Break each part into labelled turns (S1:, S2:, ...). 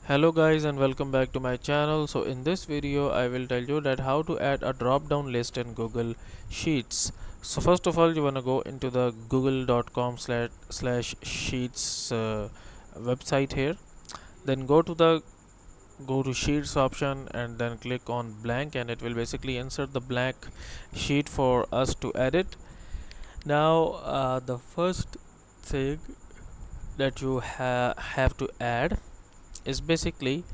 S1: Hello guys and welcome back to my channel. So in this video I will tell you that how to add a drop down list in Google Sheets. So first of all you want to go into the google.com/sheets website here. Then go to sheets option and then click on blank, and it will basically insert the blank sheet for us to edit. Now the first thing that you have to add is basically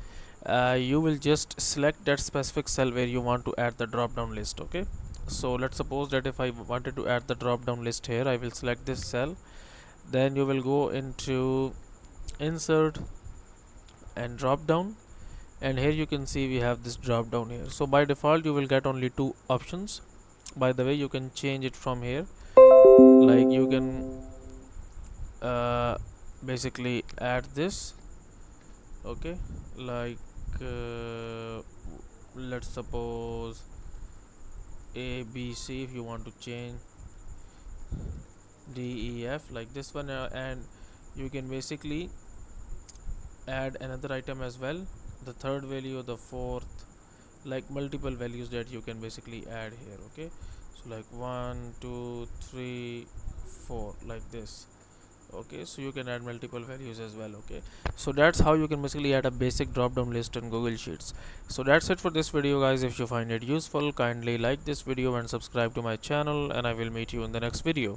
S1: you will just select that specific cell where you want to add the drop down list. Okay, so let's suppose that if I wanted to add the drop down list here, I will select this cell. Then you will go into insert and drop down, and here you can see we have this drop down here. So by default you will get only two options. By the way, you can change it from here, like you can basically add this. Okay, like let's suppose A B C. If you want to change D E F like this one, and you can basically add another item as well, the third value, the fourth, like multiple values that you can basically add here. Okay, so like 1 2 3 4 like this. Okay, so you can add multiple values as well. Okay, so that's how you can basically add a basic drop down list in Google Sheets. So that's it for this video guys. If you find it useful, kindly like this video and subscribe to my channel, and I will meet you in the next video.